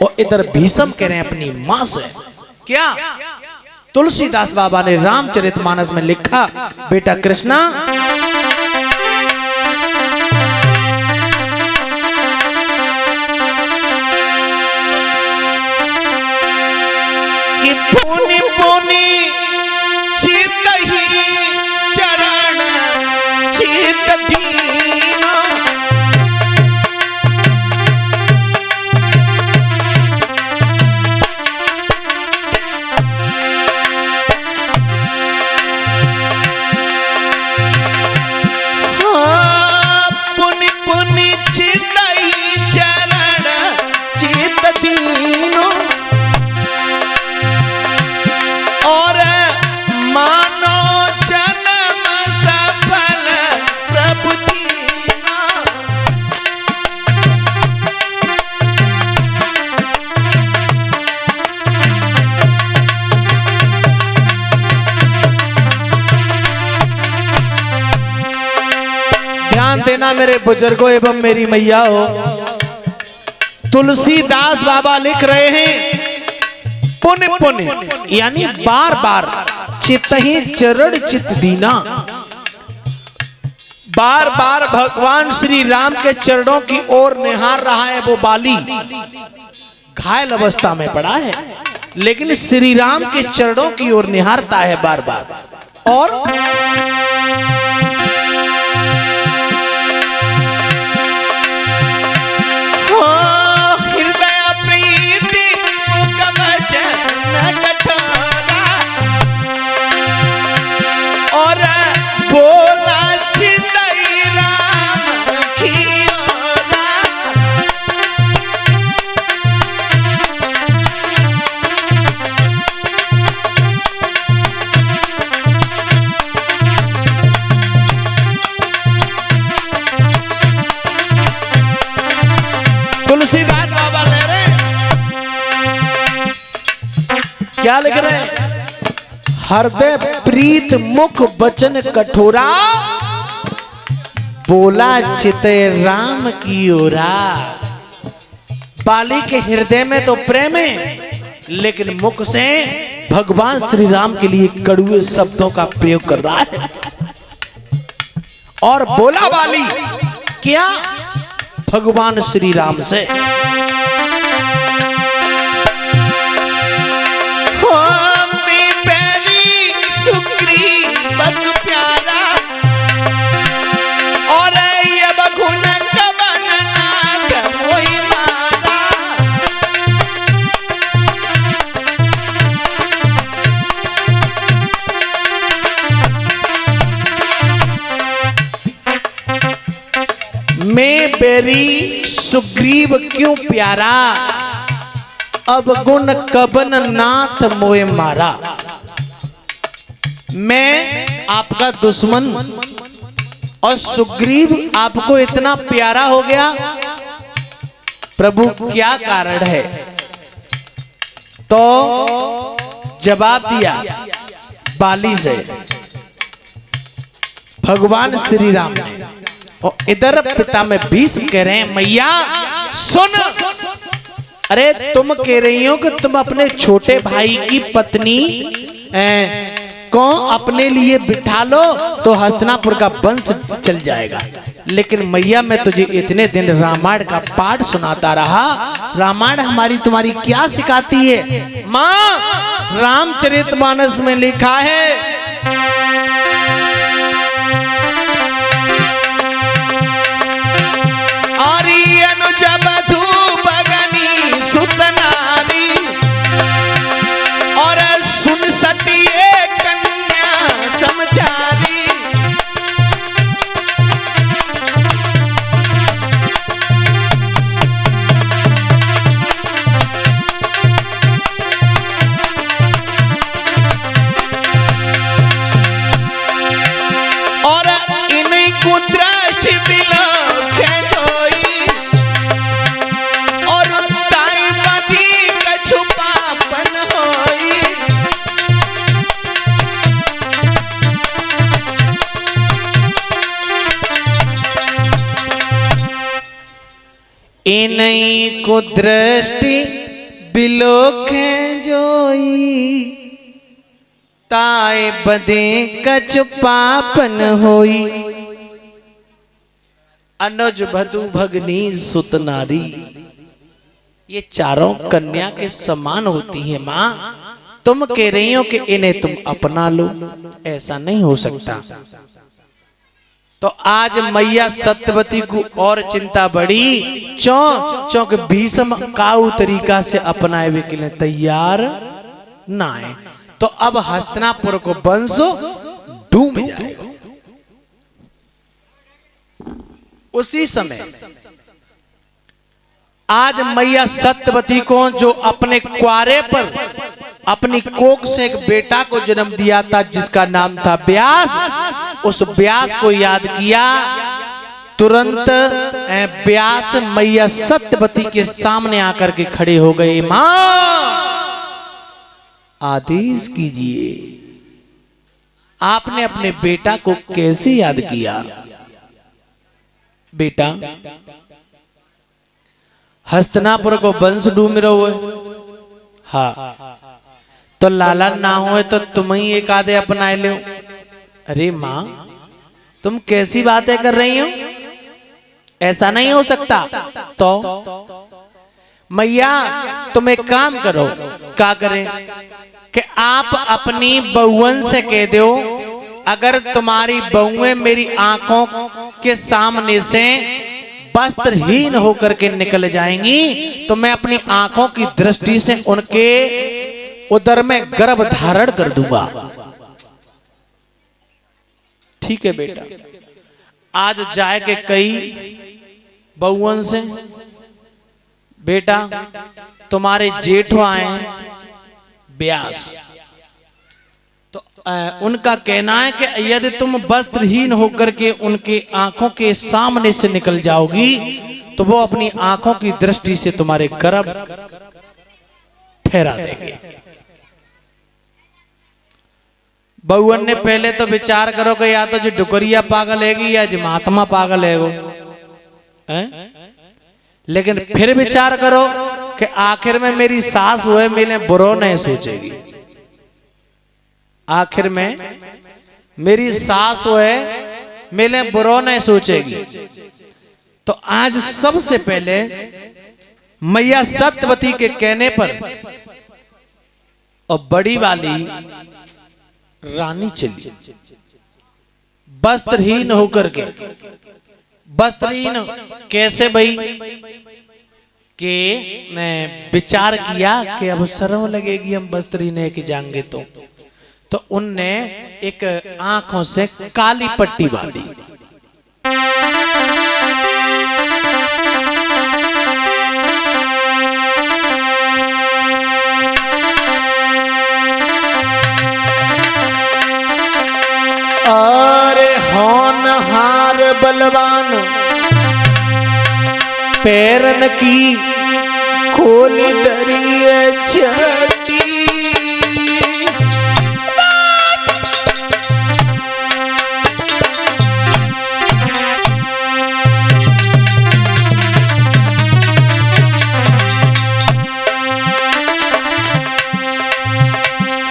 और इधर भीष्म कह रहे हैं अपनी मां से। क्या तुलसीदास बाबा ने रामचरितमानस में लिखा, बेटा कृष्णा कि पुनि पुनि चित ही चरण चित दीना, पुनि पुनि चित ही चरण चित दीनो, और मानो जन्म सफल प्रभु जीना। ध्यान देना मेरे बुजुर्गों एवं मेरी मैया हो, तुलसीदास बाबा लिख रहे हैं पुण्य पुण्य यानी बार बार चित ही चरण चित दीना, बार बार भगवान श्री राम के चरणों की ओर निहार रहा है वो बाली, घायल अवस्था में पड़ा है लेकिन श्री राम के चरणों की ओर निहारता है बार बार। और और बोला चितई राम खियोला, तुलसीदास बाबा ले रहे क्या लिख रहे हैं, हृदय प्रीत मुख वचन कठोरा, बोला चिते राम की ओरा। बाली के हृदय में तो प्रेम है लेकिन मुख से भगवान श्री राम के लिए कड़ुए शब्दों का प्रयोग कर रहा है। और बोला बाली क्या, भगवान श्री राम से, प्यारा और ये बखुन कवन नाथ मोहि मारा। मैं बेरी सुग्रीव क्यों प्यारा, अब गुण कवन नाथ मोहि मारा। मैं आपका दुश्मन और सुग्रीव आपको इतना प्यारा हो गया, प्रभु क्या कारण है। तो जवाब दिया बाली से भगवान श्री राम ने। और इधर पिता में भीष्म कह रहे हैं मैया सुन, अरे तुम कह रही हो कि तुम अपने छोटे भाई की पत्नी को अपने लिए बिठा लो तो हस्तिनापुर का वंश चल जाएगा, लेकिन मैया मैं तुझे इतने दिन रामायण का पाठ सुनाता रहा, रामायण हमारी तुम्हारी क्या सिखाती है। माँ रामचरितमानस में लिखा है और सुन सटिए कन्या समझारी, और इन्हीं को दृष्टि दिलो इन्हीं को दृष्टि बिलोखे जोई ताए बदे कछ पापन होई। अनुज भदु भगनी सुत नारी, ये चारों कन्या के समान होती है माँ। तुम कह रही हो कि इन्हें तुम अपना लो, ऐसा नहीं हो सकता। तो आज मैया सत्यवती को और चिंता बढ़ी, चौंक भीष्म काऊ तरीका से अपनाए हुए के लिए तैयार ना है। तो अब हस्तिनापुर को वंश डूब जाएगा। उसी समय आज मैया सत्यवती को, जो अपने क्वारे पर अपनी कोख से एक बेटा को जन्म दिया था जिसका नाम था व्यास, उस व्यास को याद किया। तुरंत व्यास मैया सत्यवती के सामने आकर के खड़े हो गए। मां, आदेश कीजिए, आपने अपने बेटा को कैसे याद किया? बेटा, हस्तिनापुर को वंश डूब रहो है। हाँ, तो लाला ना हो तो तुम ही एक आधे अपना लो। अरे माँ, तुम कैसी बातें कर रही हो? ऐसा नहीं हो सकता। तो मैया तुम एक काम करो। क्या करें? कि आप अपनी बहुवन से कह दो, अगर तुम्हारी बहुएं मेरी आंखों के सामने से वस्त्रहीन होकर के निकल जाएंगी तो मैं अपनी आंखों की दृष्टि से उनके उदर में गर्भ धारण कर दूंगा। ठीक है बेटा। आज जाए के कई बहुवन से, बेटा तुम्हारे जेठ आए व्यास, तो उनका कहना है कि यदि तुम वस्त्रहीन होकर के उनके आंखों के सामने से निकल जाओगी तो वो अपनी आंखों की दृष्टि से तुम्हारे गर्भ ठहरा देंगे। बहुवन ने पहले तो विचार करो कि या तो जो डुकरिया पागल हैगी या जो महात्मा पागल है वो, लेकिन फिर विचार करो कि आखिर में मेरी सास हुए मिले बुरो नहीं सोचेगी। आखिर में मेरी सास हुए मिले बुरो नहीं सोचेगी। तो आज सबसे पहले मैया सत्यवती के कहने पर और बड़ी वाली रानी चली वस्त्रहीन होकर के। वस्त्रहीन कैसे भाई? के ने विचार किया कि अब शर्म लगेगी हम वस्त्रहीन है कि जाएंगे तो उनने एक आंखों से काली पट्टी बांधी। अरे होनहार बलवान पैरन की खोली दरिए छठी।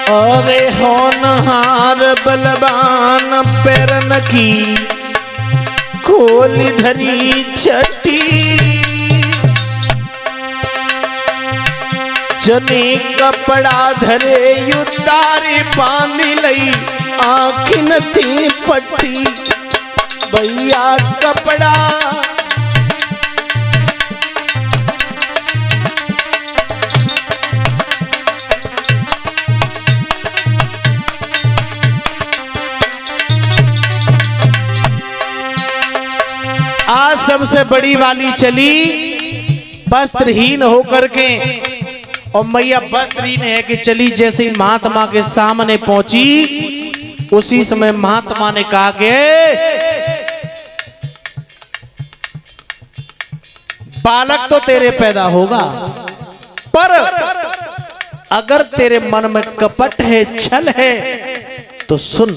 अरे होनहार बलवान पैरन की खोली धरी छठी। जने कपड़ा धरे युतारे बांध लई आँखिन थी पट्टी। भैया कपड़ा आज सबसे बड़ी वाली चली वस्त्रहीन होकर के, और मैया वस्त्रहीन है कि चली। जैसे ही महात्मा के सामने पहुंची उसी समय महात्मा ने कहा कि बालक तो तेरे पैदा होगा, पर अगर तेरे मन में कपट है, छल है तो सुन।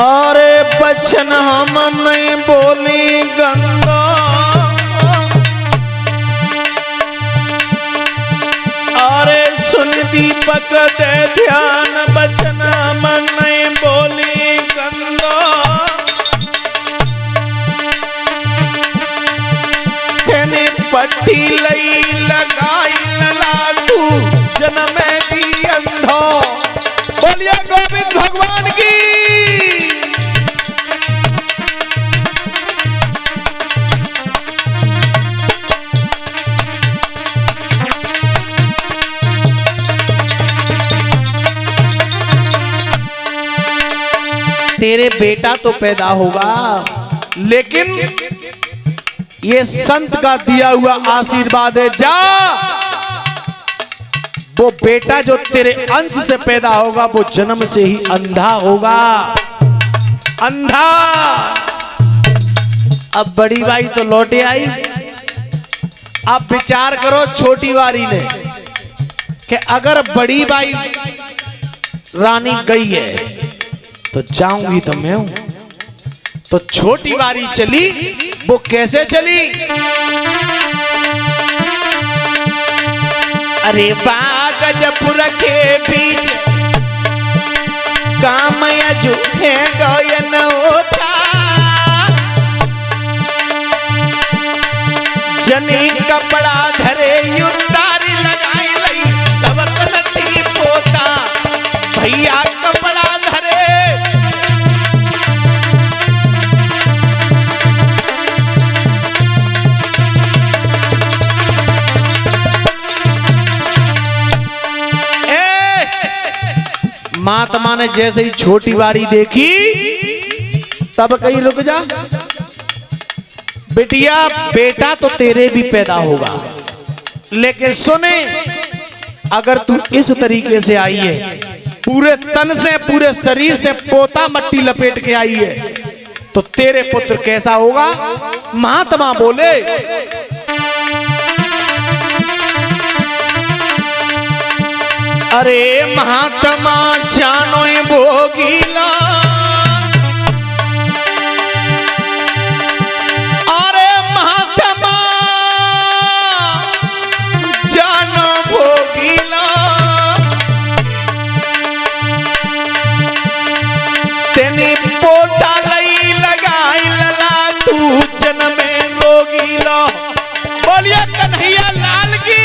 अरे बचन हम नहीं बोले दीपक दे ध्यान बचन मन बोली गंगो तेने पट्टी लई लगाई लला तू जन्म दी अंधो। बोलिए गोविंद भगवान की। तेरे बेटा तो पैदा होगा, लेकिन ये संत का दिया हुआ आशीर्वाद है। जा, वो बेटा जो तेरे अंश से पैदा होगा वो जन्म से ही अंधा होगा, अंधा। अब बड़ी बाई तो लौटे आई। अब विचार करो छोटी बारी ने कि अगर बड़ी बाई रानी गई है तो जाऊंगी तो मैं हूं, तो छोटी बारी चली, वो कैसे चली? अरे बागजपुर के बीच कामया जो है गयन होता, जनी कपड़ा धरे युतारी लगाई लई सबक नती पोता। भैया कपड़ा धरे महात्मा ने जैसे ही छोटी बारी देखी तब कहीं रुक जा बिटिया, बेटा तो तेरे भी पैदा होगा, लेकिन सुने अगर तू इस तरीके से आई है, पूरे तन से पूरे शरीर से पोता मट्टी लपेट के आई है, तो तेरे पुत्र कैसा होगा? महात्मा बोले अरे महात्मा जानो भोगीला, अरे महात्मा जानो भोगीला, तेने पोता लई लगाई लला तू जन्म में रोगीला। बोलिए कन्हैया लाल की।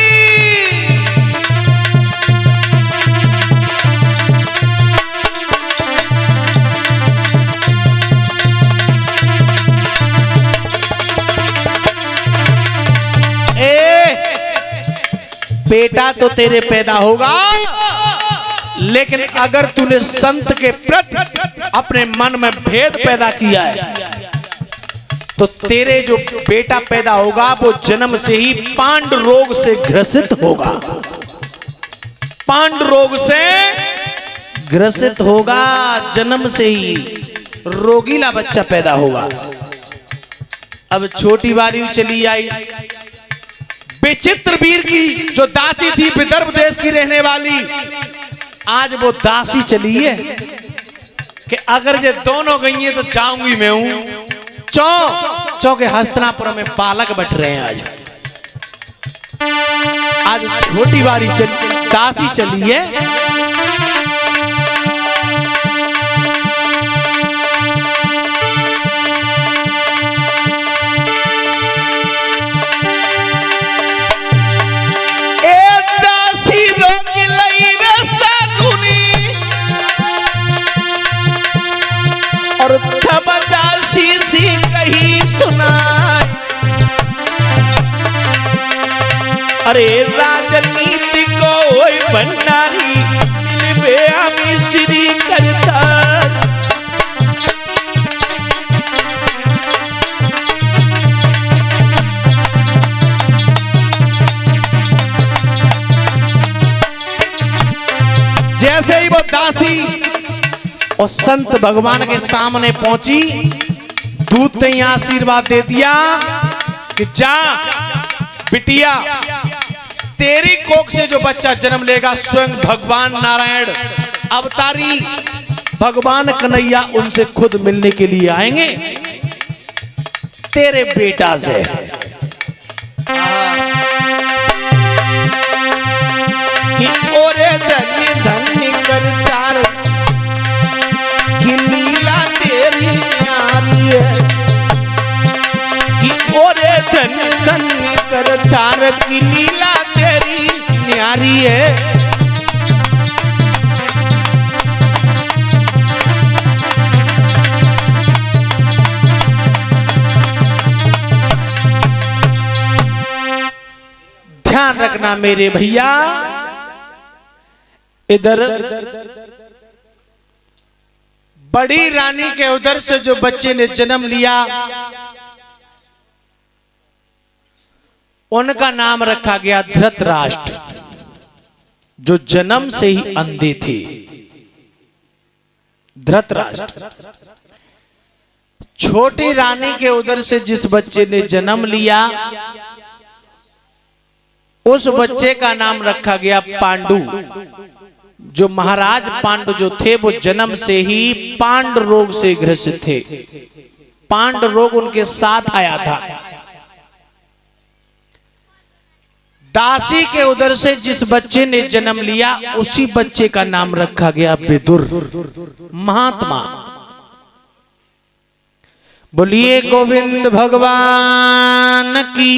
बेटा तो तेरे पैदा होगा, लेकिन अगर तूने संत के प्रति अपने मन में भेद पैदा किया है तो तेरे जो बेटा पैदा होगा वो जन्म से ही पांड रोग से ग्रसित होगा, पांड रोग से ग्रसित होगा, जन्म से ही रोगीला बच्चा पैदा होगा। अब छोटी बारी चली आई। विचित्र वीर की जो दासी थी विदर्भ देश की रहने वाली, आज वो दासी चली है कि अगर ये दोनों गई है तो जाऊंगी मैं हूं। चौ के हस्तिनापुर में बालक बट रहे हैं। आज छोटी बारी दासी चली है। और तब दासी सी कही सुनाई, अरे राजनीति को ओए भंडारी मिलबे आमी श्री करता। जैसे ही वो दासी और संत भगवान के सामने पहुंची, दूत ने आशीर्वाद दे दिया कि जा बिटिया, तेरी कोख से जो बच्चा जन्म लेगा स्वयं भगवान नारायण अवतारी भगवान कन्हैया उनसे खुद मिलने के लिए आएंगे तेरे बेटा से। कि ओरे धन्य कर चार की लीला तेरी न्यारी है कि ओरे धन धन्य कर चार की लीला तेरी न्यारी है। ध्यान रखना मेरे भैया, इधर बड़ी रानी के उधर से जो बच्चे ने जन्म लिया उनका नाम रखा गया धृतराष्ट्र, जो जन्म से ही अंधे थे। धृतराष्ट्र। छोटी रानी के उधर से जिस बच्चे ने जन्म लिया उस बच्चे का नाम रखा गया पांडु। जो महाराज पांडु जो थे वो जन्म से ही पांड रोग से ग्रसित थे। पांड रोग उनके साथ आया था। दासी के उधर से जिस बच्चे ने जन्म लिया उसी बच्चे का नाम रखा गया विदुर, महात्मा। बोलिए गोविंद भगवान की।